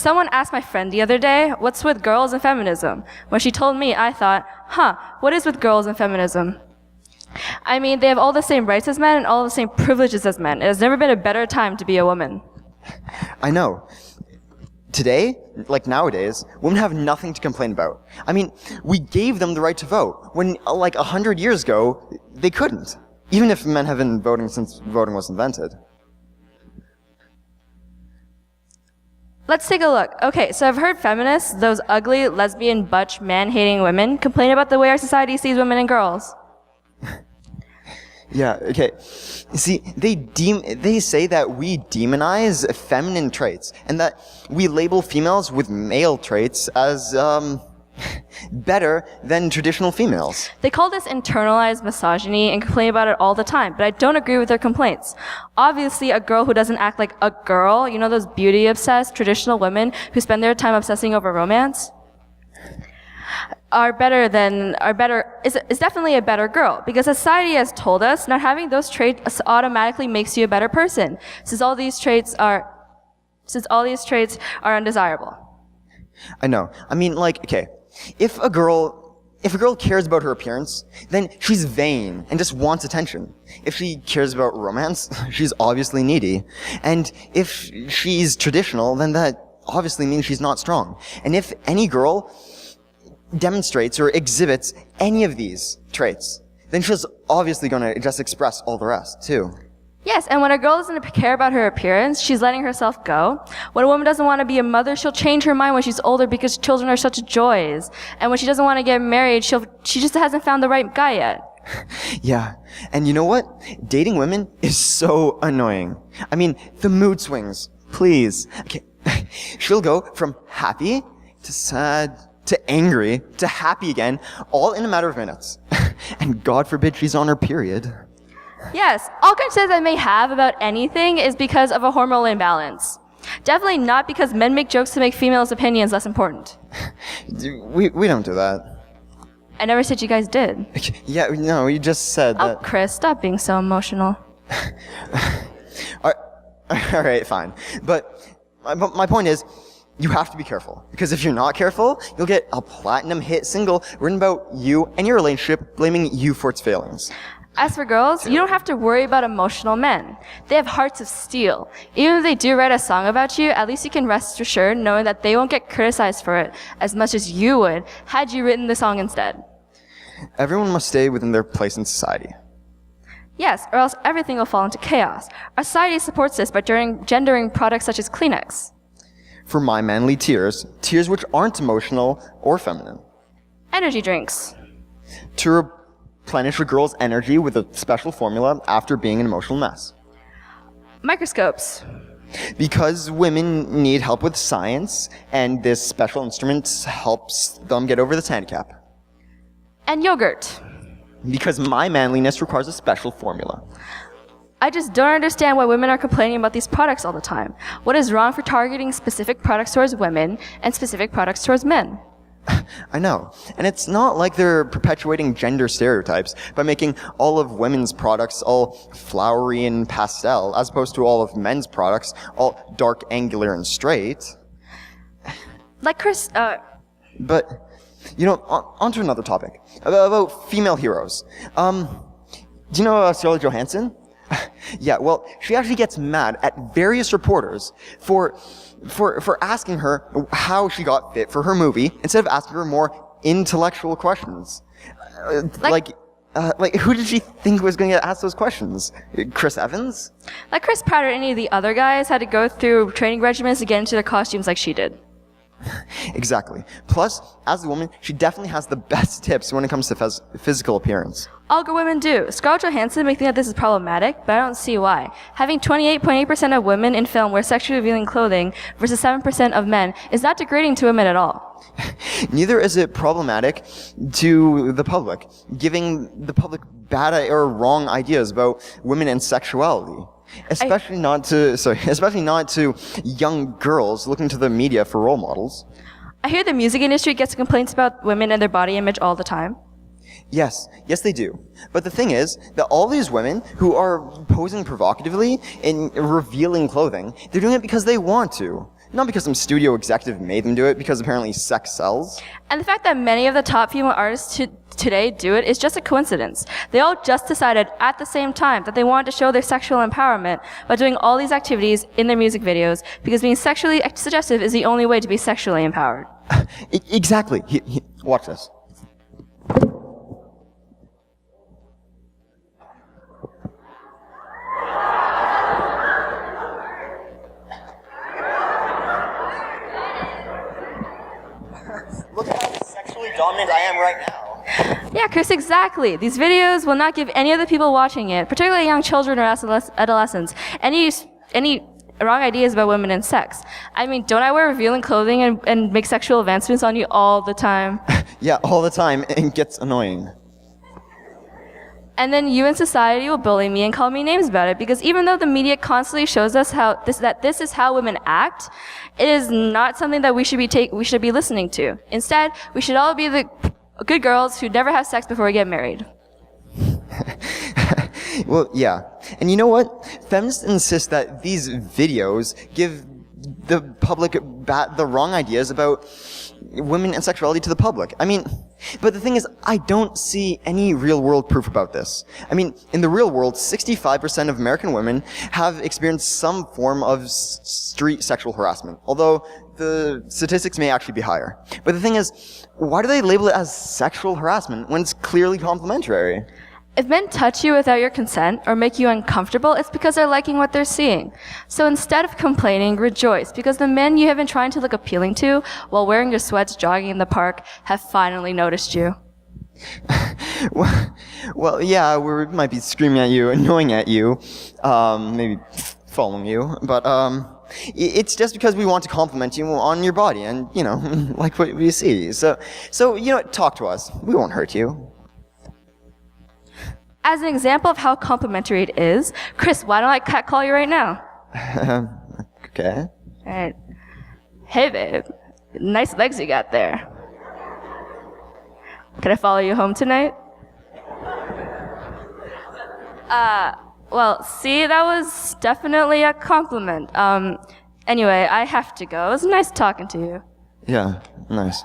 Someone asked my friend the other day, what's with girls and feminism? When she told me, I thought, what is with girls and feminism? I mean, they have all the same rights as men and all the same privileges as men. It has never been a better time to be a woman. I know. Today, like nowadays, women have nothing to complain about. I mean, we gave them the right to vote, when like 100 years ago, they couldn't. Even if men have been voting since voting was invented. Let's take a look. Okay, so I've heard feminists, those ugly, lesbian, butch, man-hating women, complain about the way our society sees women and girls. Yeah, okay. See, they say that we demonize feminine traits, and that we label females with male traits as, better than traditional females. They call this internalized misogyny and complain about it all the time, but I don't agree with their complaints. Obviously, a girl who doesn't act like a girl, you know those beauty-obsessed traditional women who spend their time obsessing over romance? Is definitely a better girl, because society has told us not having those traits automatically makes you a better person, since all these traits are undesirable. I know. I mean, like, okay, if a girl cares about her appearance, then she's vain and just wants attention. If she cares about romance, she's obviously needy. And if she's traditional, then that obviously means she's not strong. And if any girl demonstrates or exhibits any of these traits, then she's obviously going to just express all the rest, too. Yes, and when a girl doesn't care about her appearance, she's letting herself go. When a woman doesn't want to be a mother, she'll change her mind when she's older because children are such joys. And when she doesn't want to get married, she just hasn't found the right guy yet. Yeah, and you know what? Dating women is so annoying. I mean, the mood swings, please. Okay. She'll go from happy to sad to angry to happy again, all in a matter of minutes. And God forbid she's on her period. Yes, all concerns I may have about anything is because of a hormonal imbalance. Definitely not because men make jokes to make females' opinions less important. We don't do that. I never said you guys did. Yeah, no, you just said that. Oh, Chris, stop being so emotional. All right, fine. But my point is, you have to be careful. Because if you're not careful, you'll get a platinum hit single written about you and your relationship, blaming you for its failings. As for girls, you don't have to worry about emotional men. They have hearts of steel. Even if they do write a song about you, at least you can rest assured knowing that they won't get criticized for it as much as you would had you written the song instead. Everyone must stay within their place in society. Yes, or else everything will fall into chaos. Our society supports this by gendering products such as Kleenex. For my manly tears which aren't emotional or feminine. Energy drinks. To replenish a girl's energy with a special formula after being an emotional mess. Microscopes. Because women need help with science, and this special instrument helps them get over this handicap. And yogurt. Because my manliness requires a special formula. I just don't understand why women are complaining about these products all the time. What is wrong for targeting specific products towards women and specific products towards men? I know. And it's not like they're perpetuating gender stereotypes by making all of women's products all flowery and pastel, as opposed to all of men's products all dark, angular, and straight. Like Chris, But, you know, on to another topic. About female heroes. Do you know Scarlett Johansson? Yeah, well, she actually gets mad at various reporters for asking her how she got fit for her movie instead of asking her more intellectual questions. Like who did she think was going to ask those questions? Chris Evans? Like Chris Pratt or any of the other guys had to go through training regimens to get into their costumes like she did. Exactly. Plus, as a woman, she definitely has the best tips when it comes to physical appearance. All good women do. Scarlett Johansson may think that this is problematic, but I don't see why. Having 28.8% of women in film wear sexually revealing clothing versus 7% of men is not degrading to women at all. Neither is it problematic to the public, giving the public bad or wrong ideas about women and sexuality. Especially not to young girls looking to the media for role models. I hear the music industry gets complaints about women and their body image all the time. Yes, they do. But the thing is that all these women who are posing provocatively in revealing clothing, they're doing it because they want to. Not because some studio executive made them do it, because apparently sex sells. And the fact that many of the top female artists today do it is just a coincidence. They all just decided at the same time that they wanted to show their sexual empowerment by doing all these activities in their music videos, because being sexually suggestive is the only way to be sexually empowered. Exactly. Watch this. Look at how sexually dominant I am right now. Yeah, Chris, exactly. These videos will not give any of the people watching it, particularly young children or adolescents, any wrong ideas about women and sex. I mean, don't I wear revealing clothing and make sexual advancements on you all the time? Yeah, all the time. It gets annoying. And then you in society will bully me and call me names about it, because even though the media constantly shows us that this is how women act, it is not something that we should be listening to. Instead, we should all be the good girls who never have sex before we get married. Well, yeah. And you know what? Feminists insist that these videos give the public the wrong ideas about women and sexuality to the public. I mean, but the thing is, I don't see any real-world proof about this. I mean, in the real world, 65% of American women have experienced some form of street sexual harassment, although the statistics may actually be higher. But the thing is, why do they label it as sexual harassment when it's clearly complimentary? If men touch you without your consent or make you uncomfortable, it's because they're liking what they're seeing. So instead of complaining, rejoice, because the men you have been trying to look appealing to while wearing your sweats jogging in the park have finally noticed you. Well, yeah, we might be screaming at you, annoying at you, maybe following you, but it's just because we want to compliment you on your body and, you know, like what we see. So you know, talk to us. We won't hurt you. As an example of how complimentary it is, Chris, why don't I catcall you right now? Okay. All right. Hey, babe. Nice legs you got there. Can I follow you home tonight? Well, see, that was definitely a compliment. Anyway, I have to go. It was nice talking to you. Yeah, nice.